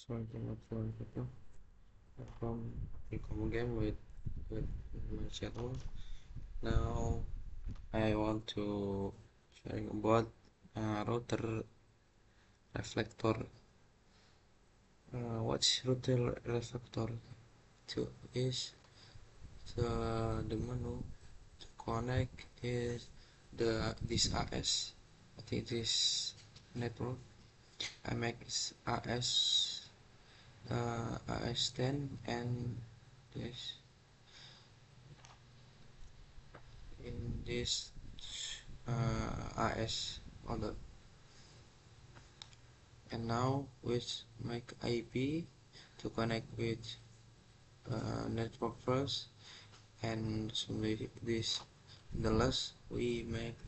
Assalamualaikum welcome again with my channel. Now I want to sharing about router reflector. What's router reflector? To is the menu to connect is this AS. I think this network MX AS AS10 and this in this AS order. And now with make IP to connect with network first, and simply this the last we make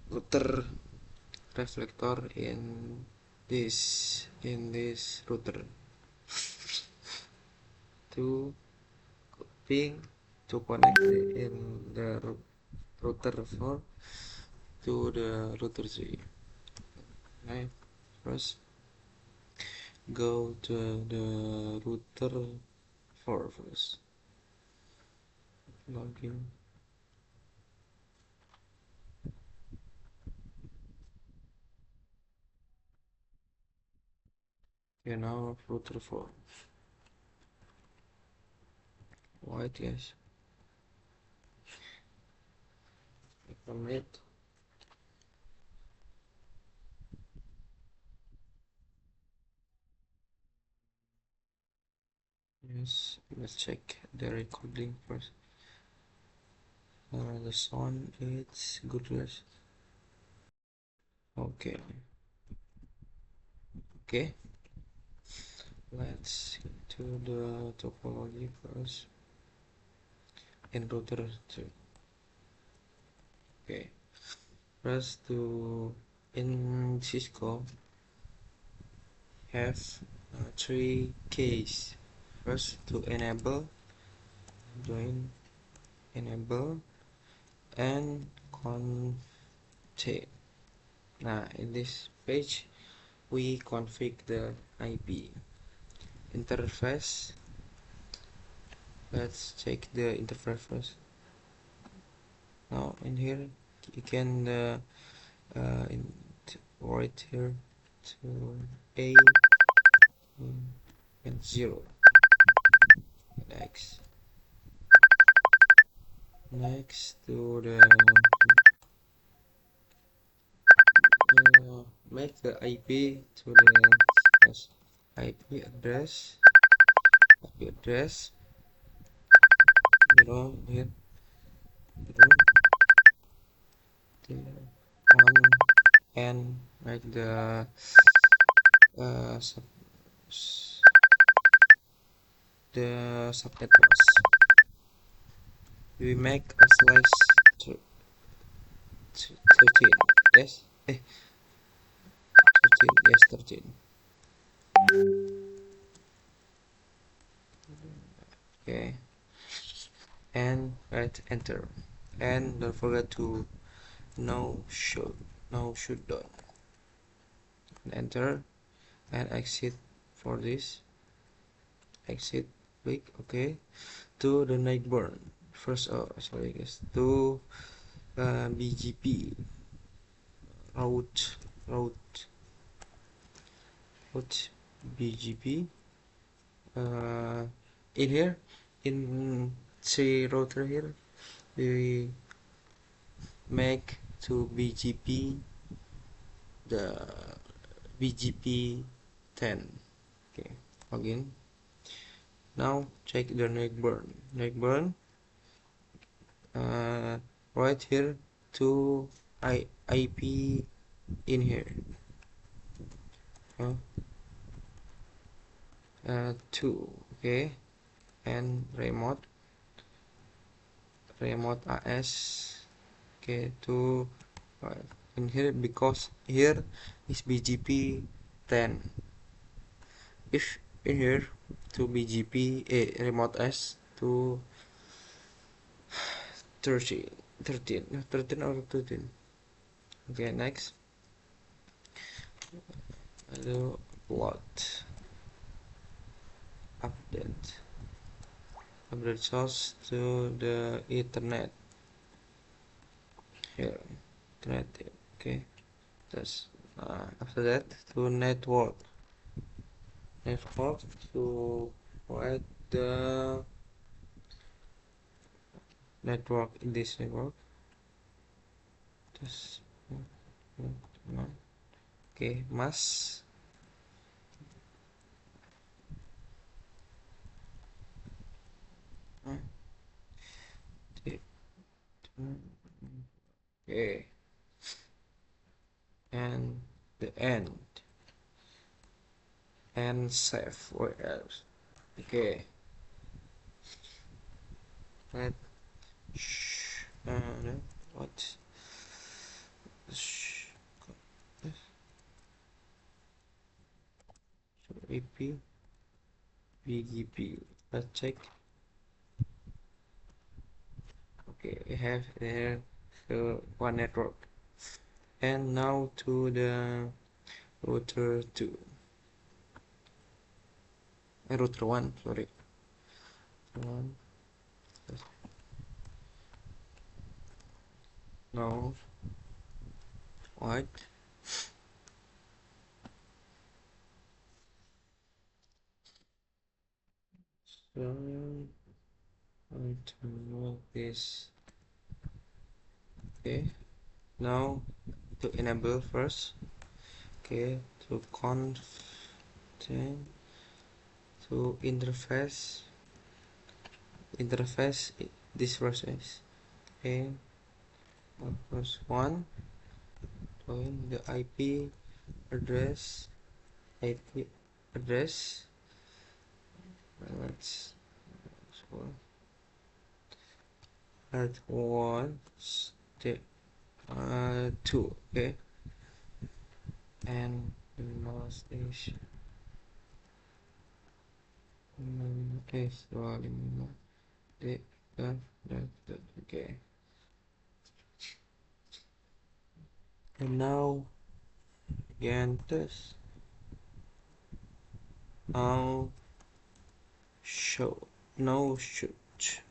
router reflector in this router to ping to connect in the router 4 to the router 3. Right, first go to the router 4 first, login. Okay, now router 4 white, yes, commit. Yes, let's check the recording first. The sound is good, yes. Okay, okay, let's to the topology first in router 2. Okay, first to in Cisco have three keys. First to enable, join, enable, and config. Now in this page we config the IP interface. Let's check the interface first. Now in here you can write here to A and 0. Next to the make the IP to the IP address, here 1, and make the subnet mask. We make a slash 13, yes, 13, yes, 13. Okay, and write enter, and don't forget to no shutdown. Enter and exit for this. Exit, click OK to the neighbor first. Sorry guys, to BGP route BGP in here in C router here we make to BGP the BGP 10. Okay, login. Now check the neighbor right here to IP in here. 2. Okay, and remote AS. Okay, to in here because here is BGP 10. If in here to BGP remote S to 13 or 13. Okay, next. Lalu update source to the Ethernet here, Ethernet. Okay, that's after that to network to provide the network in this network. Just okay, mask. Okay, and the end and save where else. Okay, let what AP BGP. Let's check. Okay, we have there one network, and now to the router 2, router 1, sorry, one. No, what? So I want to move this. Okay, now to enable first. Okay, to content to interface this process. Okay, first one, join the address IP address. Let's add one step 2. Okay, and the last is volume okay, and now again test now show no shoot.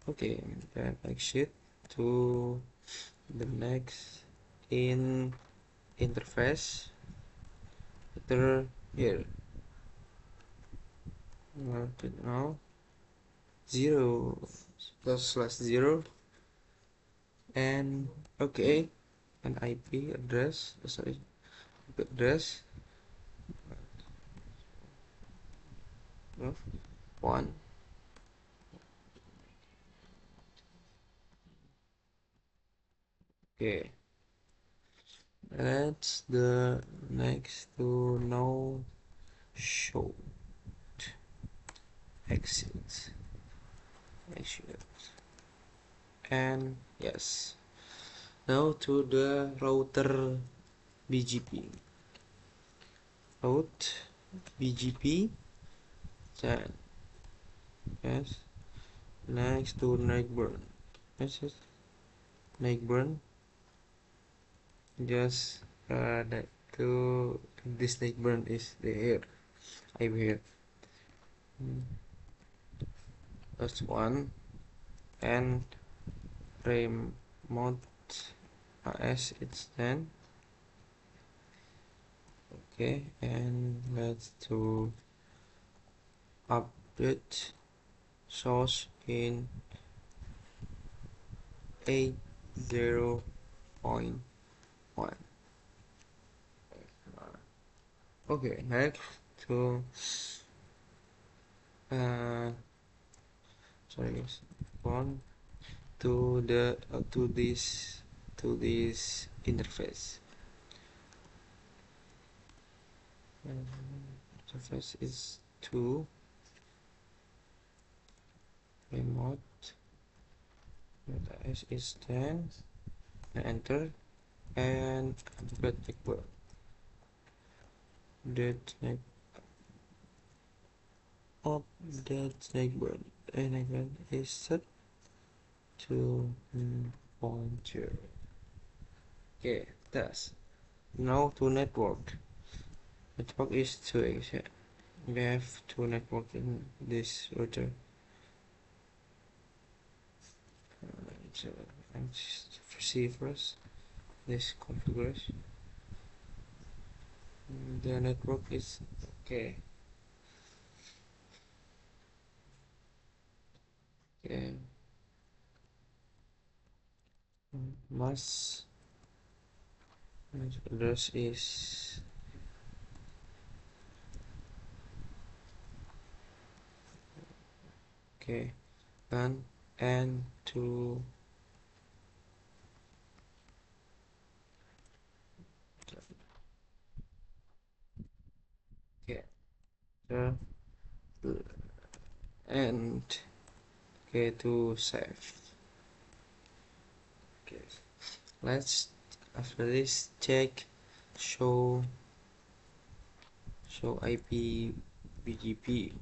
Okay, then exit to the next in interface here. Now 0 /0 and okay, an IP address, sorry, address 1. Okay, that's the next to no show exit and yes, now to the router BGP route BGP 10. Yes, next to neighbor. Yes, neighbor. Just that to this neighbor is there. I'm here. That's one, and remote AS it's 10. Okay, and let's to update source in 80.1. Okay, next to sorry, one to the to this interface. Interface is 2 remote S is 10 and enter and get network that network and again is set to 0.0. Okay, that's now to network network is 2x. Yeah. We have two networks in this router. So let's see first this configuration. The network is okay. Okay. Mass address is okay. And to okay. The and okay to save. Okay. Let's after this check show IP BGP.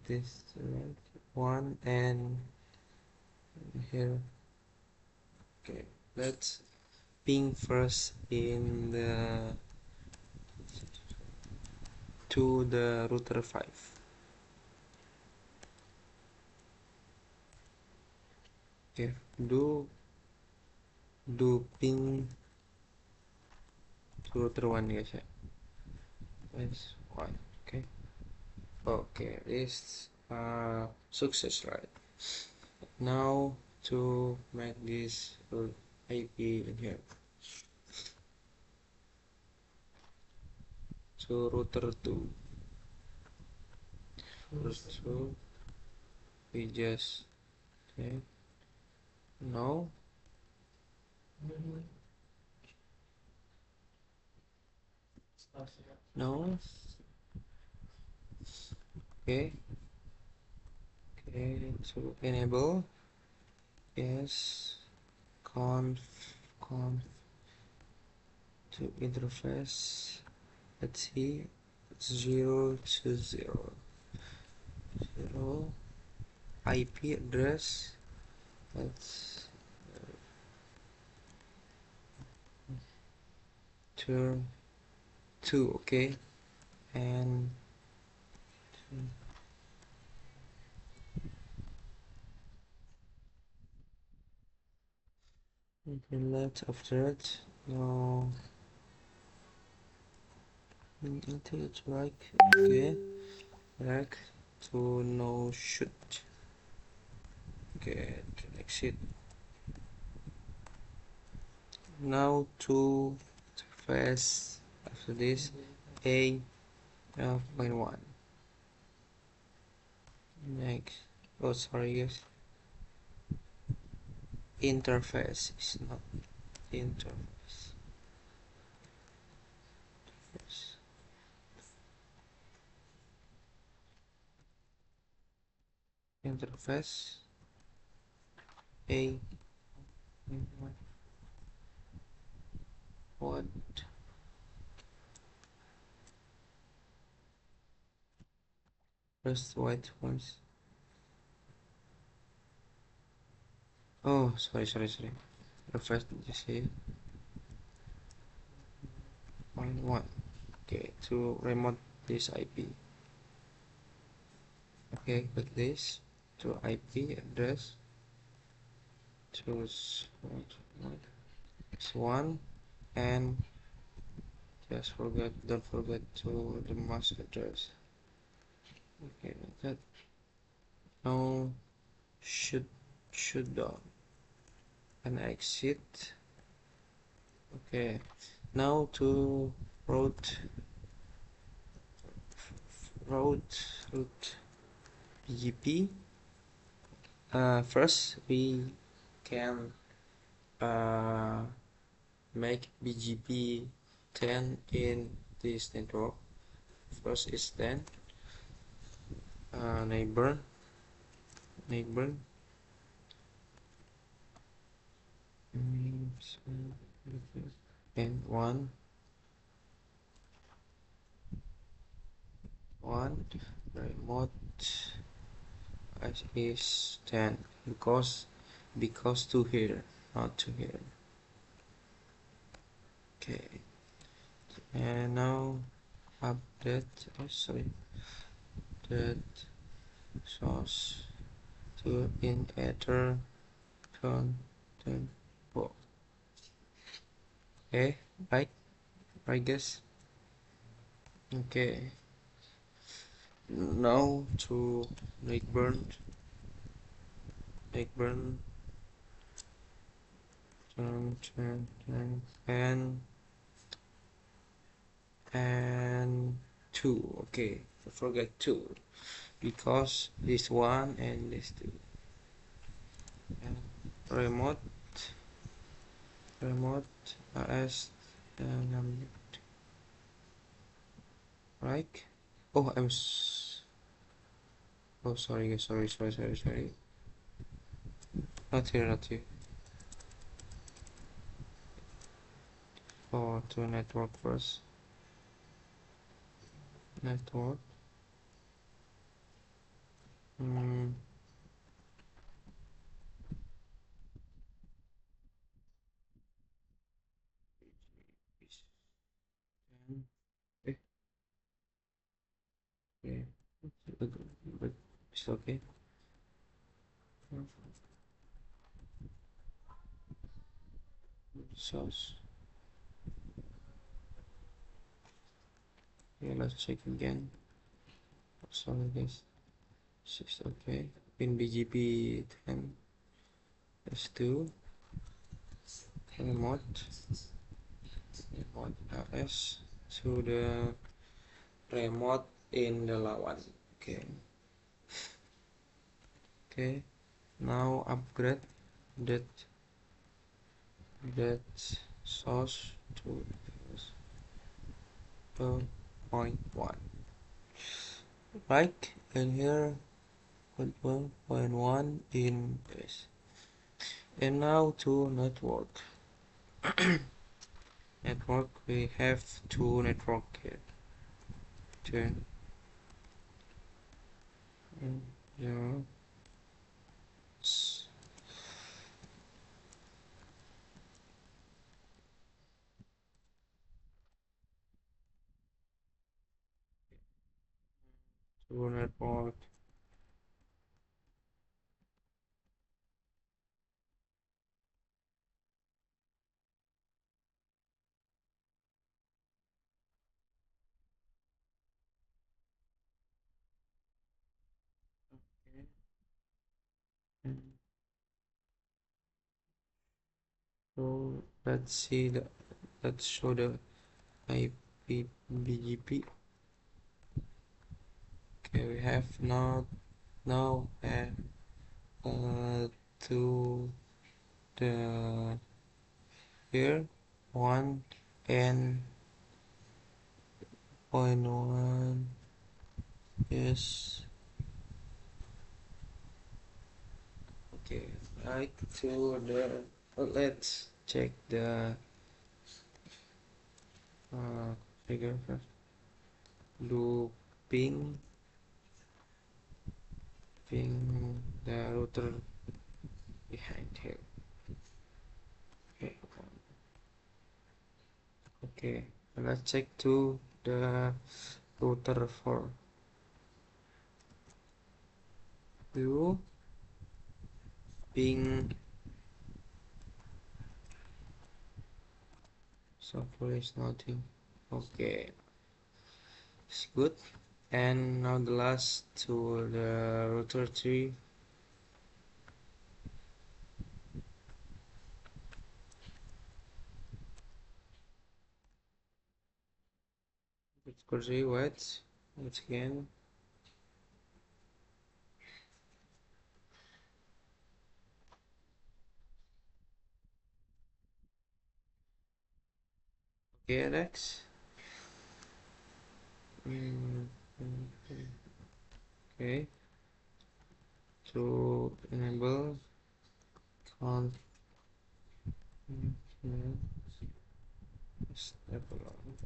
This one and here. Okay, let's ping first in the to the router 5. Okay, do ping to router 1 guys ya. Yes, 1. Okay. Okay, this success, right? Now to make this IP in here. So router 2. Router 2 we just okay. No. No. Okay. Okay. So enable. Yes. Conf to interface. Let's see. 0 to 0. 0 IP address. Let's turn 2. Okay. And let's after it. No. I think it's like okay. Back to no shoot. Okay, to exit. Now to face after this a 0.1. Next. Oh, sorry guys. Interface is not interface. Interface a what first white ones. Oh, sorry. The first you see 0.1. Okay, to remote this IP. Okay, click this to IP address. Choose one and just don't forget to the mask address. Okay, that now should down and exit. Okay, now to route BGP. First we can make BGP 10 in this network. First is 10 neighbor and one remote is 10 because 2 here not to here. Okay, and now update, that source to in ether content. Okay, right guys. Okay, now to Blackburn and and two. Okay, I forget two because this one and this two. And remote as right. Oh, oh, sorry guys, sorry. Not here. Oh, to network first. Network. Mm, okay, okay, but it's okay. Source. Yeah, let's check again. Sorry guys. It's okay. In BGP 10 S2 remote RS to the remote in the lawan. Okay. Okay. Now upgrade that source to 2.1. Right, and here 1.1 in this. And now to network. Network, we have two network here. Two, zero, two network. Okay. So let's see let's show the IP BGP. Okay, we have now to the here 1 and 0.1. Yes. Okay, right to the let's check the figure first. Looping ping the router behind here. Okay, okay. Let's check to the router for you ping. So far is nothing. Okay, it's good. And now the last to the router 3. Let's go see what once again. Okay, Alex. Okay, to enable count. Step along.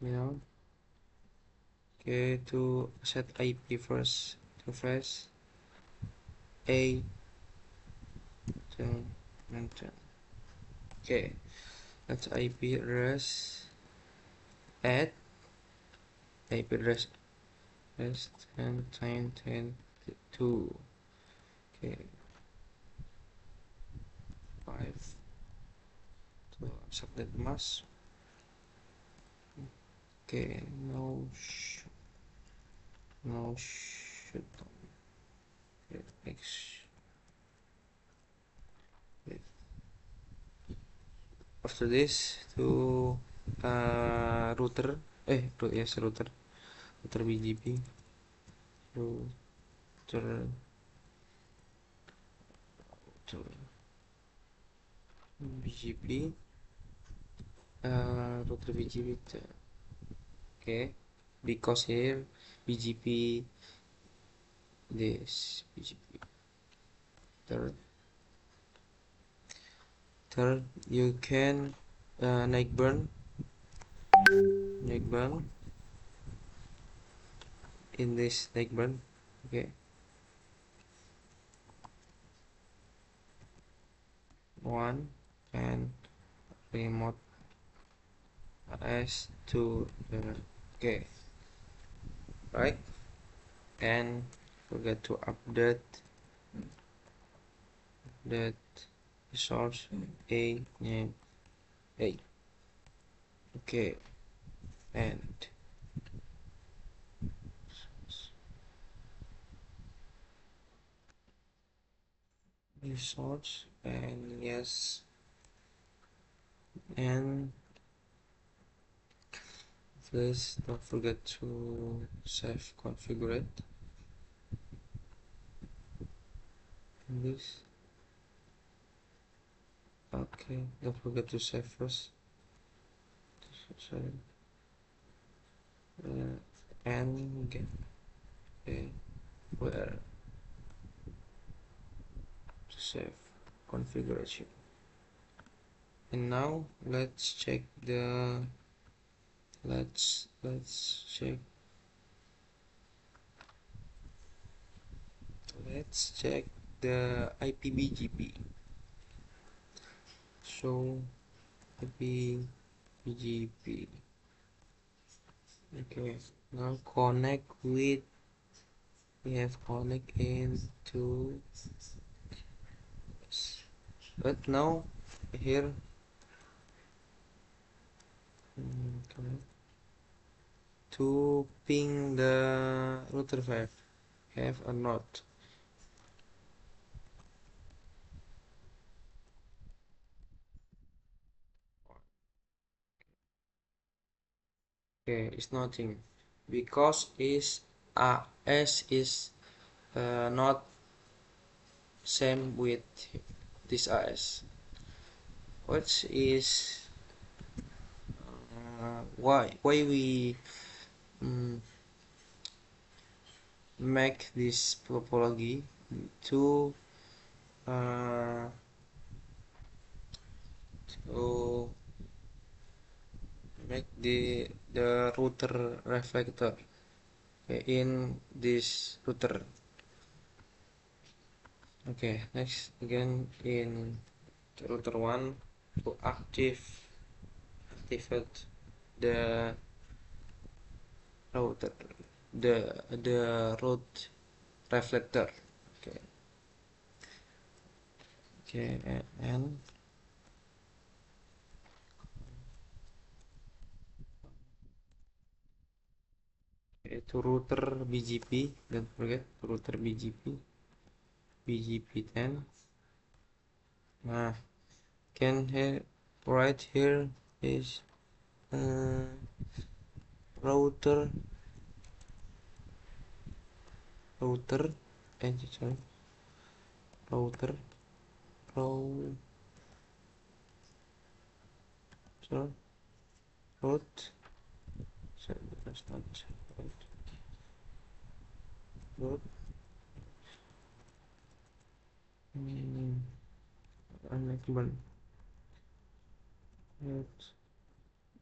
You know, okay, to set IP first. surface A to mention. Okay, let's IP address add IP address 10.10.10.2. Okay, 5 to subnet mask. Okay, no shutdown. Okay, next. After this to router yes, router BGP, router BGP, router BGP. Okay, because here BGP, this BGP. Third, you can neck burn in this neck burn. Okay, one and remote S to okay, right, and forget to update that resource a name a. Okay, and resource and yes, and please don't forget to save configure this. Okay, don't forget to save first. Sorry. And get where to save configuration. And now let's check the let's check the IPBGP. So IPBGP. Okay, now connect with we have connect into, but now here to ping the router 5 have or not. Okay, it's nothing because is S is not same with this AS. What is why we make this topology to to make the router reflector in this router. Okay, next again in router 1 to activate the router the route reflector. Okay, and to router BGP, don't forget router BGP 10. Nah, can here right here is router and sorry router router route, sorry, that's not route route.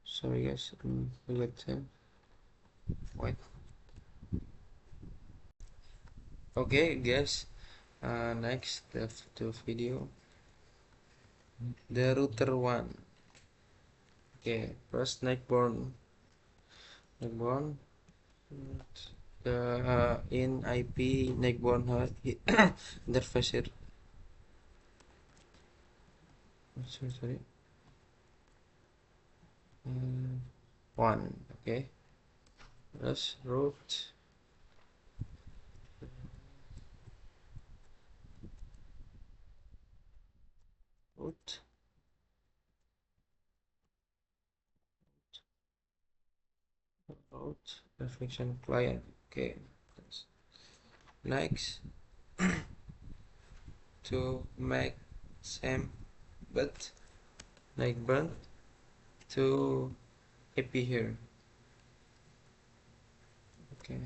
Sorry guys, wait. Okay guys, next the video, the router one. Okay, first neckborn the in IP neckborn interface here. Sorry, one. Okay, let's root root root reflection client. Okay, next to make same but neckborn to IP here. Okay,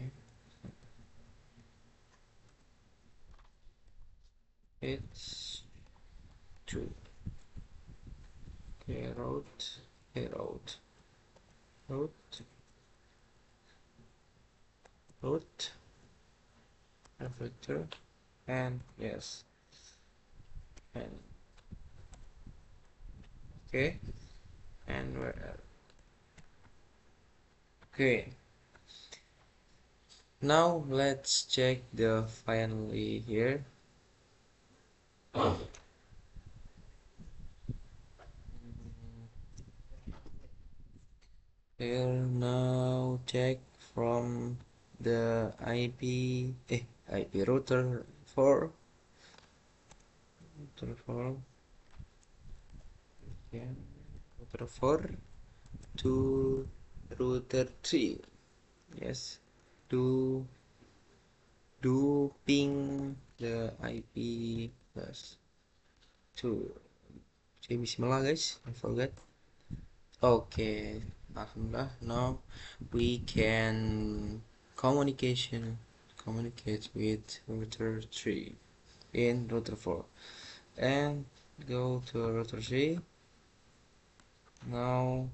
it's two. Okay, route, okay, route, route, reflector, and yes, and okay, and where? Okay, now let's check the finally here. Here now check from the IP router 4 router 4 yeah, router 4 to router 3. Yes, do ping the IP plus 2. Okay, bismillah guys, I forgot. Okay, alhamdulillah, now we can communicate with router 3 in router 4 and go to router 3 now.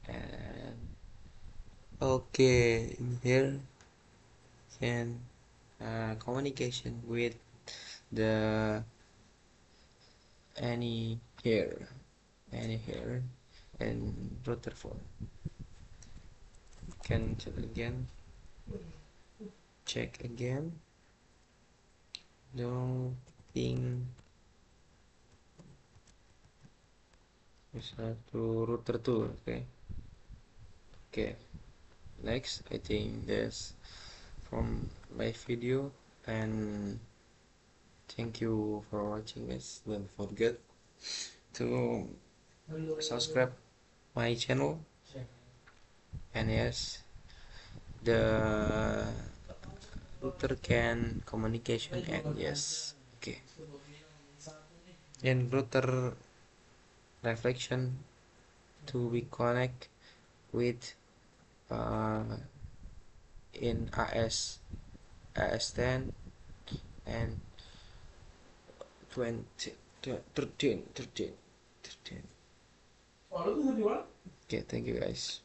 And okay, in here can communication with the any here and router 4 can check again don't think to router 2. Okay, next I think that's from my video, and thank you for watching guys. Don't forget to subscribe my channel, and yes, the router can communication, and yes, okay, and router reflection to be connect with uh, in AS10 and 20 13. Okay, thank you guys.